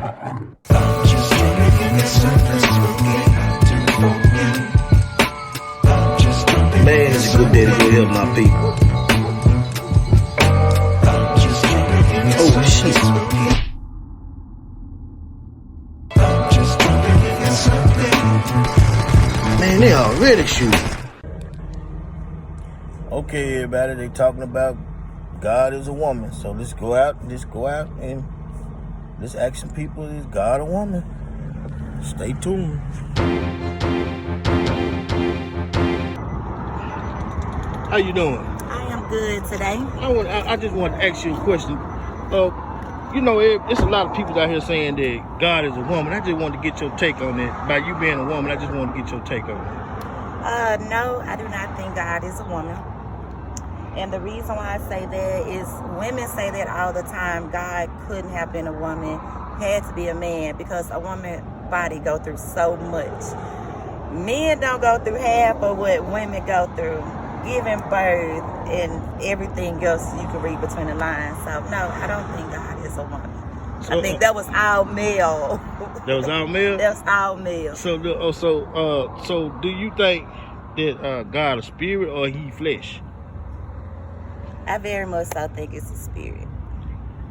Man, it's a good day to go help my people. Oh, shit. Man, they already shooting. Okay, everybody, they talking about God is a woman. So let's go out and let's ask some people, is God a woman? Stay tuned. How you doing? I am good today. I just want to ask you a question. You know, it's a lot of people out here saying that God is a woman. I just wanted to get your take on that. By you being a woman, I just want to get your take on it. No, I do not think God is a woman. And the reason why I say that is women say that all the time. God couldn't have been a woman, had to be a man, because a woman's body go through so much. Men don't go through half of what women go through, giving birth and everything else you can read between the lines. So no, I don't think God is a woman. So, I think that was all male. That was all male? That's all male. So do you think that God is spirit or he flesh? I very much so think it's a spirit.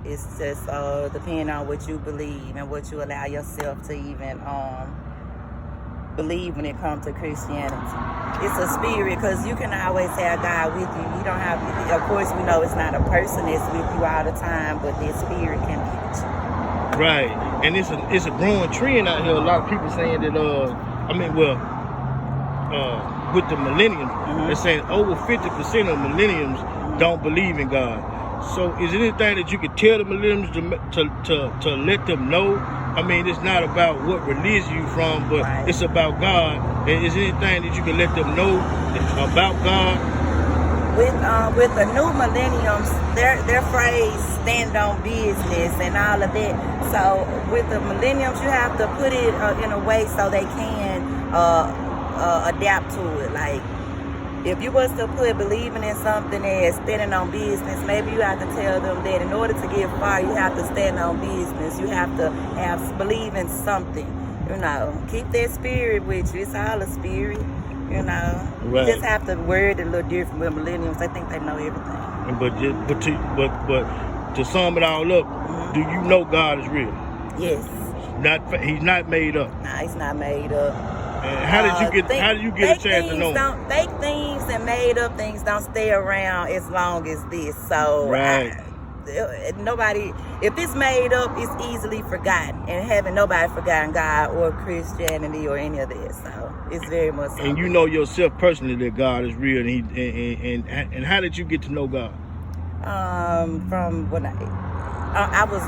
It's just depending on what you believe and what you allow yourself to even believe when it comes to Christianity. It's a spirit, because you can always have God with you. You don't have, of course, we know it's not a person that's with you all the time, but that spirit can be with you. Right, and it's a growing trend out here. A lot of people saying that with the millenniums, they're saying over 50% of millenniums don't believe in God. So is there anything that you could tell the millennials to let them know? I mean, it's not about what religion you from, but right. It's about God. And is there anything that you can let them know about God? With the new millenniums, their phrase "stand on business" and all of that. So with the millenniums, you have to put it in a way so they can adapt to it. Like, if you was to put believing in something as standing on business, maybe you have to tell them that in order to get far, you have to stand on business. You have to believe in something. You know, keep that spirit with you. It's all a spirit. You know, right. You just have to word it a little different with millennials. I think they know everything. But to sum it all up, do you know God is real? Yes. He's not made up. Nah, he's not made up. And how did you get a chance to know him? Fake things and made up things don't stay around as long as this. So right. If it's made up, it's easily forgotten. And haven't nobody forgotten God or Christianity or any of this. So it's very much so. And you know yourself personally that God is real. And how did you get to know God? From when I was,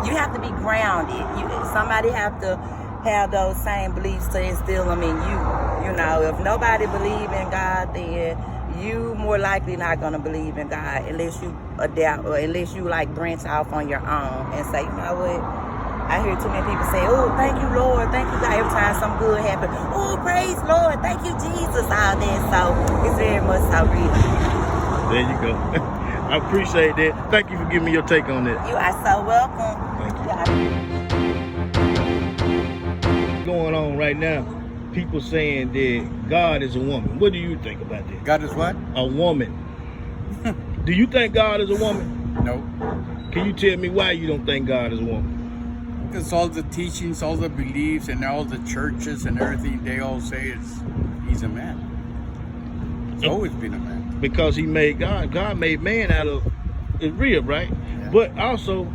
you have to be grounded. Somebody have to have those same beliefs to instill them in you. You know, if nobody believe in God, then you more likely not gonna believe in God unless you adapt or unless you like branch off on your own and say, you know what? I hear too many people say, "Oh, thank you, Lord, thank you, God." Every time something good happens, "Oh, praise Lord, thank you, Jesus." All that, so it's very much so real. There you go. I appreciate that. Thank you for giving me your take on that. You are so welcome. Thank you. Going on right now, people saying that God is a woman. What do you think about that? God is what? A woman. Do you think God is a woman? No. Can you tell me why you don't think God is a woman? Because all the teachings, all the beliefs, and all the churches and everything, they all say he's a man. He's always been a man. Because he made God. God made man out of his rib, right? Yeah. But also,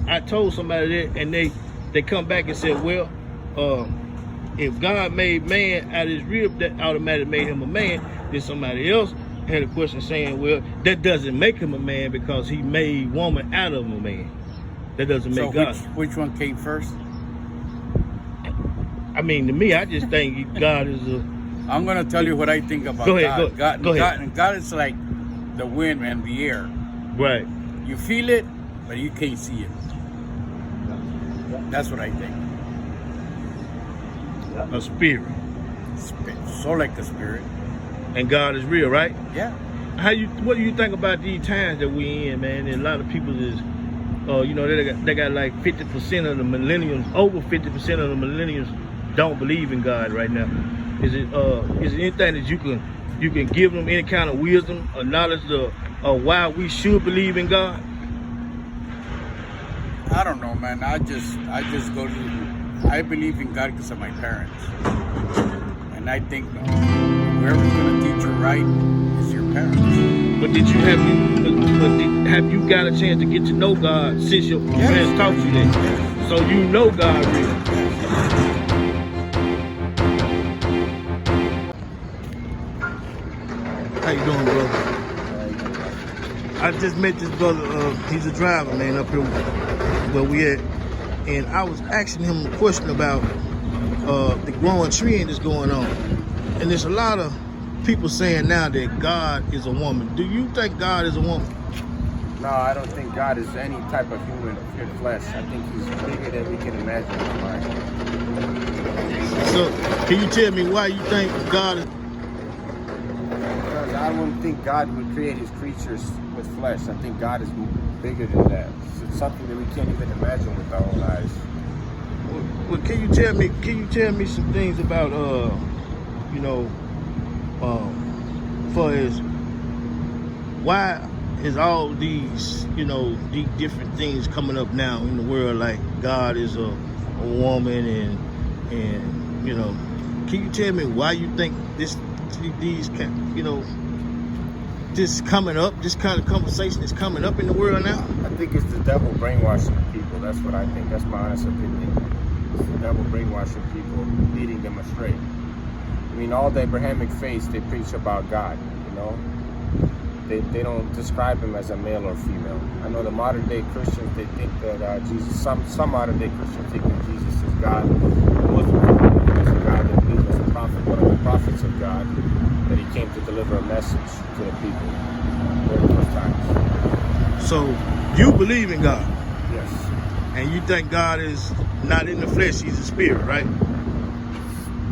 I told somebody that, and they come back and said, well, if God made man out of his rib, that automatically made him a man. Then somebody else had a question saying, well, that doesn't make him a man because he made woman out of a man. That doesn't make God. Which one came first? I mean, to me, I just think God is a... I'm going to tell you what I think about God. Go ahead. God is like the wind and the air. Right. You feel it, but you can't see it. That's what I think. A spirit. So like a spirit. And God is real, right? Yeah. What do you think about these times that we in, man? And a lot of people is They got like 50% of the millennials, over 50% of the millennials don't believe in God right now. Is it anything that you can give them, any kind of wisdom or knowledge of why we should believe in God? I don't know, man. I just go to. I believe in God because of my parents, and I think whoever's gonna teach you right is your parents. But have you got a chance to get to know God since your parents taught you that? So you know God real. How you doing, brother? I just met this brother. He's a driver, man, up here where we at, and I was asking him a question about the growing trend that's going on, and there's a lot of people saying now that God is a woman. Do you think God is a woman? No, I don't think God is any type of human in flesh. I think he's bigger than we can imagine in mind. So, can you tell me why you think God is? Because I wouldn't think God would create his creatures with flesh. I think God is bigger than that. It's something that we can't even imagine with our own eyes. Well, can you tell me some things about for as why is all these these different things coming up now in the world, like God is a woman and can you tell me why you think this coming up, this kind of conversation is coming up in the world now? I think it's the devil brainwashing people. That's what I think. That's my honest opinion. It's the devil brainwashing people, leading them astray. I mean, all the Abrahamic faiths, they preach about God, They don't describe him as a male or female. I know the modern day Christians, they think that Jesus, some modern day Christians think that Jesus is God. Muslims think that he's God, that he was a prophet, one of the prophets of God, that he came to deliver a message to the people during those times. So you believe in God? Yes. And you think God is not in the flesh, he's a spirit, right?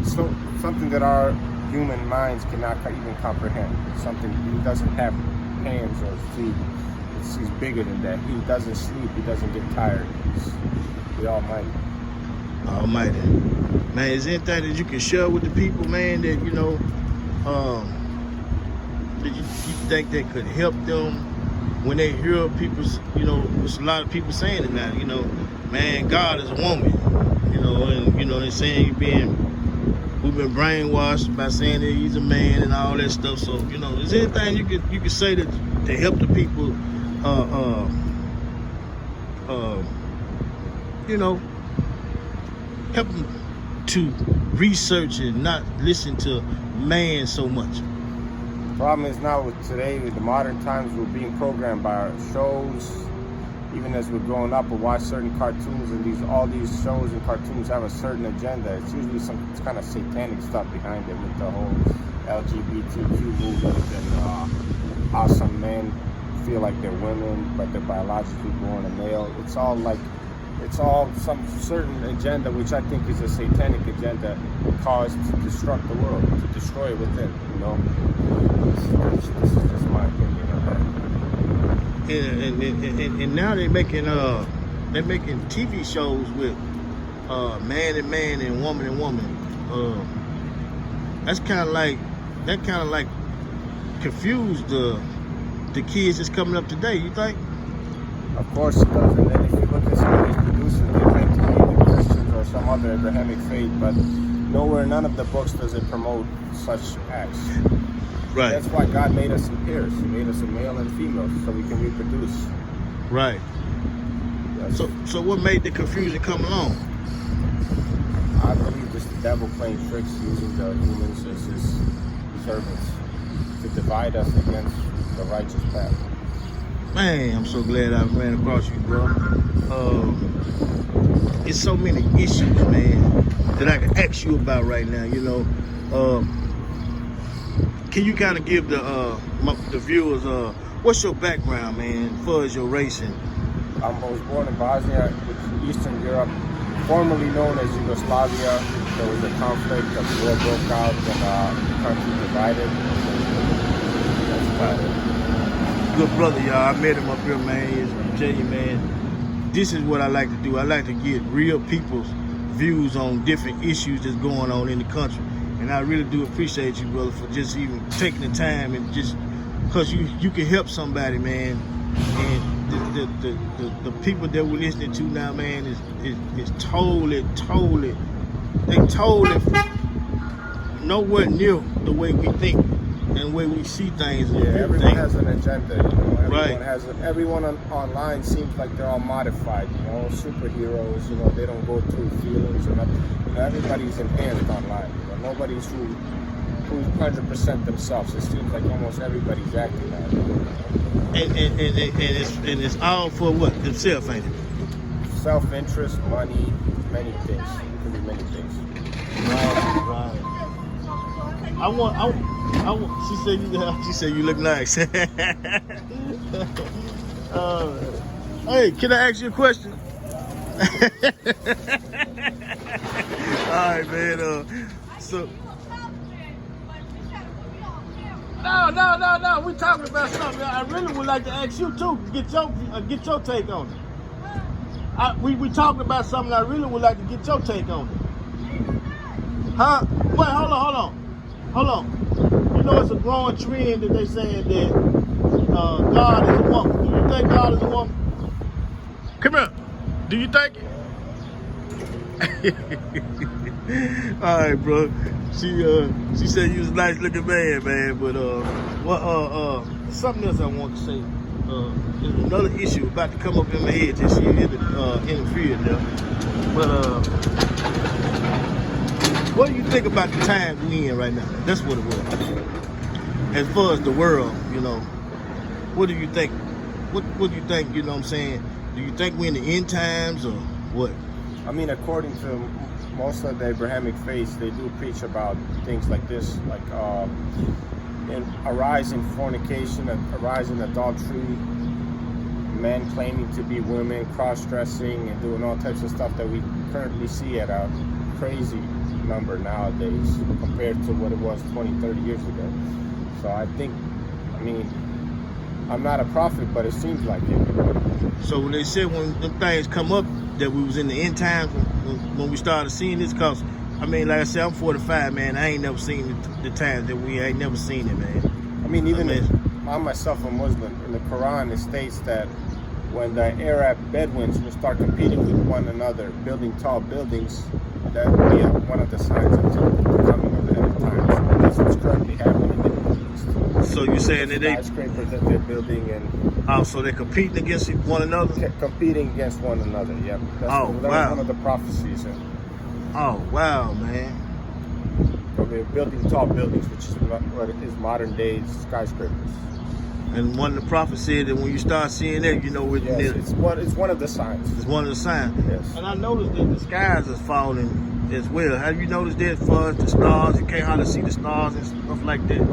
So something that our human minds cannot even comprehend. Something, he doesn't have hands or feet. He's bigger than that. He doesn't sleep. He doesn't get tired. He's the Almighty. Almighty. Man, is there anything that you can share with the people, man, that that you think that could help them when they hear people, there's a lot of people saying it now, man, God is a woman, and they're saying we've been brainwashed by saying that he's a man and all that stuff. So, is there anything you could say that to help the people, help them to research and not listen to man so much? The problem is now with today, with the modern times, we're being programmed by our shows. Even as we're growing up, we watch certain cartoons, and all these shows and cartoons have a certain agenda. It's usually some kind of satanic stuff behind it, with the whole LGBTQ movement and how some men feel like they're women, but they're biologically born a male. It's all some certain agenda, which I think is a satanic agenda, caused to destruct the world, to destroy it within. This is just my opinion of that. And now they're making TV shows with man and man and woman. That kind of like confused the kids that's coming up today. You think? Of course it does. And then if you look at some of these producers, they claim to be the Christians or some other Abrahamic faith, but nowhere, none of the books does it promote such acts. Right. That's why God made us in pairs. He made us a male and female so we can reproduce. Right. Yes. So what made the confusion come along? I believe it's the devil playing tricks, using the humans as his servants to divide us against the righteous path. Man, I'm so glad I ran across you, bro. It's so many issues, man, that I can ask you about right now. Can you kind of give the viewers what's your background, man, as far as your racing? I was born in Bosnia, which is Eastern Europe, formerly known as Yugoslavia. There was a conflict, a war broke out, and the country divided. That's about it. Good brother, y'all. I met him up here, man. He's from Virginia, man. this is what I like to do. I like to get real people's views on different issues that's going on in the country. And I really do appreciate you, brother, for just even taking the time and just because you can help somebody, man. And the people that we're listening to now, man, is totally nowhere near the way we think and the way we see things. And Everyone has an agenda. You know? Right. Everyone online seems like they're all modified. You know, superheroes. You know, they don't go through feelings or nothing. You know, everybody's enhanced online. You know, nobody's who's 100% themselves. It seems like almost everybody's acting that way. And it's all for what? Themselves, ain't it? Self-interest, money, many things. It could be many things. Right. I want. She said you look nice. Hey, can I ask you a question? All right, man. So. No. We're talking about something. I really would like to ask you too. Get your take on it. We talking about something. I really would like to get your take on it. Huh? Wait, hold on. You know, it's a growing trend that they saying that God is a woman. Do you think God is a woman? Come here. Do you think it? All right, bro. She said you was a nice looking man, but something else I want to say. There's another issue about to come up in my head that she interfered there. But what do you think about the time we in right now? That's what it was. As far as the world, you know, what do you think? What do you think? You know what I'm saying? Do you think we're in the end times or what? I mean, according to most of the Abrahamic faiths, they do preach about things like this, like a rise in fornication, a rise in adultery, men claiming to be women, cross-dressing, and doing all types of stuff that we currently see at a crazy number nowadays compared to what it was 20, 30 years ago. So I think, I'm not a prophet, but it seems like it. So when they said when them things come up that we was in the end times when we started seeing this, cause like I said, I'm 45, man. I ain't never seen the times that we ain't never seen it, man. I myself am Muslim. In the Quran, it states that when the Arab Bedouins will start competing with one another, building tall buildings, that will be one of the signs of the coming of the end times. That's what's currently happening in the Middle East. So you're saying that they skyscrapers that they're building and so they're competing against one another? Competing against one another, yeah. That was one of the prophecies. Oh, wow, man. They're building tall buildings, which is what is modern day skyscrapers. And one of the prophets said that when you start seeing that, you know it's one of the signs. It's one of the signs. Yes. And I noticed that the skies is falling as well. Have you noticed that as far as the stars? You can't hardly see the stars and stuff like that,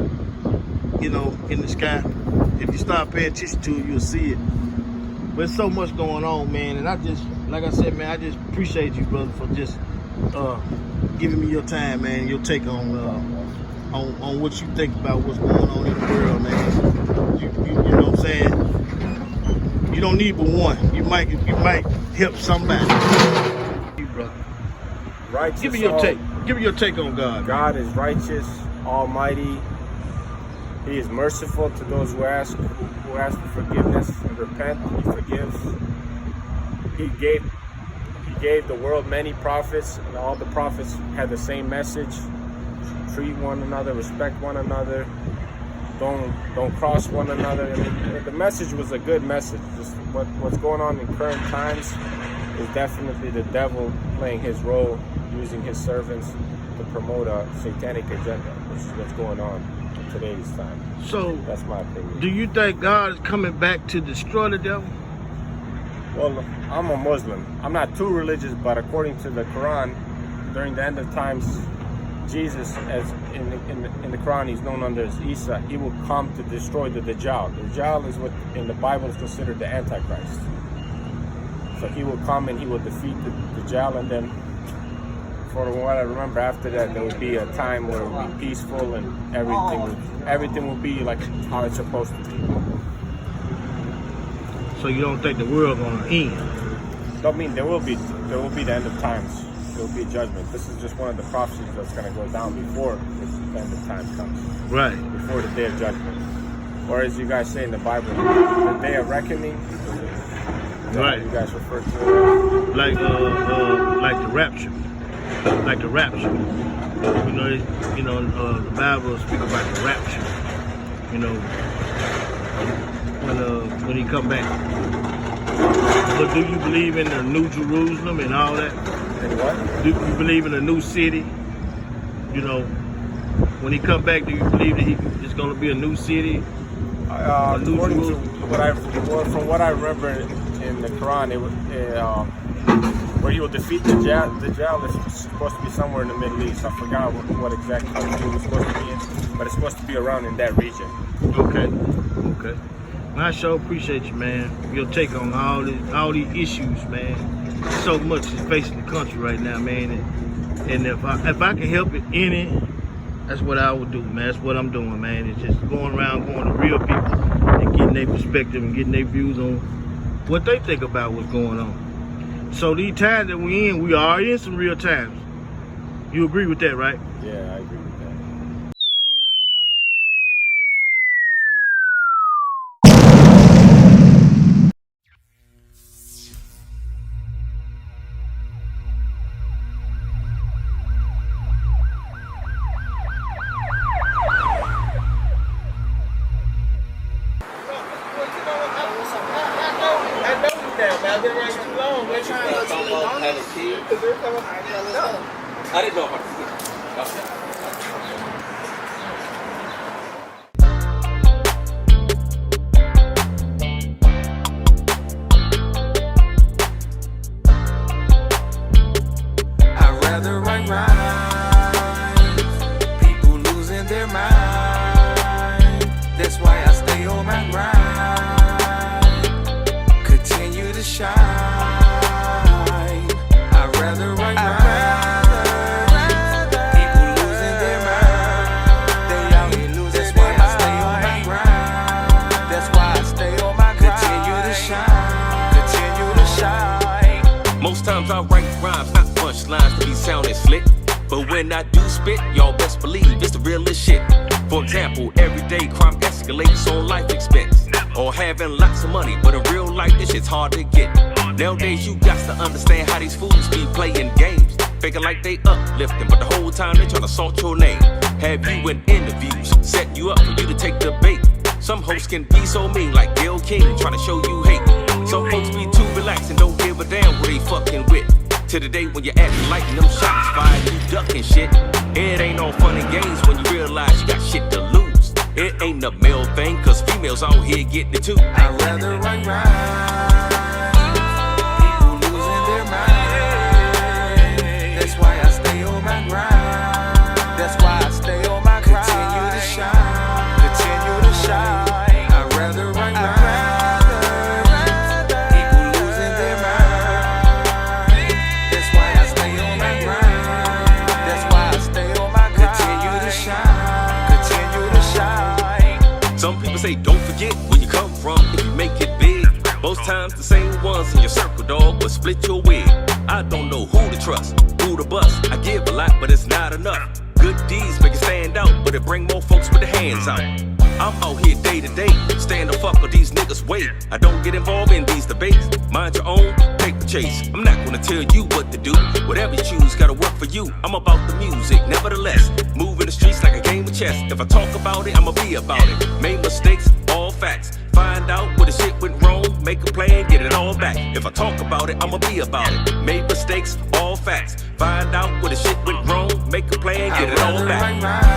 you know, in the sky. If you start paying attention to it, you'll see it. But there's so much going on, man. And I just, like I said, man, I just appreciate you, brother, for just giving me your time, man, your take on what you think about what's going on in the world, man. You know what I'm saying? You don't need but one. You might help somebody. You, brother. Righteous. Give me your take. Give me your take on God. God is righteous, almighty. He is merciful to those who ask for forgiveness and repent. He forgives. He gave the world many prophets, and all the prophets had the same message: treat one another, respect one another, don't cross one another. I mean, the message was a good message. Just what's going on in current times is definitely the devil playing his role, using his servants to promote a satanic agenda, which is what's going on in today's time. So that's my opinion. Do you think God is coming back to destroy the devil? Well, I'm a Muslim. I'm not too religious, but according to the Quran, during the end of times, Jesus, as in the Quran, he's known under as Isa. He will come to destroy the Dajjal. The Dajjal is what in the Bible is considered the Antichrist. So he will come and he will defeat the Dajjal, and then, for what I remember, after that there will be a time where it will be peaceful and everything will be like how it's supposed to be. So you don't think the world gonna end? I mean, there will be the end of times. There will be judgment. This is just one of the prophecies that's going to go down before the end of time comes. Right. Before the day of judgment. Or as you guys say in the Bible, the day of reckoning. Right. You guys refer to it. Like the rapture. Like the rapture. The Bible speaks about the rapture. When he come back. But do you believe in the New Jerusalem and all that? And what? Do you believe in a new city? When he come back, do you believe that it's going to be a new city? According to from what I remember in the Quran, where he will defeat the Dajjal is supposed to be somewhere in the Middle East. I forgot what exact country it was supposed to be in, but it's supposed to be around in that region. Okay. I sure appreciate you, man. Your take on all these issues, man. So much is facing the country right now, man. And if I can help it any, that's what I would do, man. That's what I'm doing, man. It's just going to real people and getting their perspective and getting their views on what they think about what's going on. So these times that we are in some real times. You agree with that, right? Yeah, I agree with that. I didn't know about it. I'd rather write rhymes, people losing their mind. That's why I stay on my grind, continue to shine. I'd rather write rhymes, people losing their mind. They out here losing. That's why I stay on my grind. That's why I stay on my grind. Continue to shine. Most times I write rhymes, not punchlines to be sounding slick. But when I do spit, y'all best believe it's the realest shit. For example, everyday crime escalates on life expense. Or having lots of money, but in real life this shit's hard to get. Nowadays you got to understand how these fools be playing games. Faking like they uplifting, but the whole time they tryna salt your name. Have you in interviews, setting you up for you to take the bait. Some hosts can be so mean like Gayle King, trying to show you hate. Some folks be too relaxed and don't give a damn who they fucking with. To the day when you're acting like them shots fired, you ducking shit. It ain't all fun and games when you realize you got shit to lose. It ain't a male thing, cause females out here getting it too. I'd rather write rhymes, people losing their mind. That's why I stay on my grind. That's why I stay on my grind. Continue to shine, continue to shine. I'd rather write rhymes, people losing their mind. That's why I stay on my grind. That's why I stay on my grind. Continue to shine, continue to shine. Some people say don't forget where you come from if you make it big. Most times the same ones in your circle, dog, will split your wig. I don't know who to trust, who to bust. I give a lot, but it's not enough. Good deeds make it stand out, but it bring more folks with their hands out. I'm out here day to day, staying the fuck with these niggas wait. I don't get involved in these debates. Mind your own, take the chase. I'm not gonna tell you what to do. Whatever you choose, gotta work for you. I'm about the music, nevertheless. Moving the streets like a game of chess. If I talk about it, I'ma be about it. Made mistakes, all facts. Find out where the shit went wrong, make a plan, get it all back. If I talk about it, I'ma be about it. Made mistakes, all facts. Find out where the shit went wrong, make a plan, get it all back.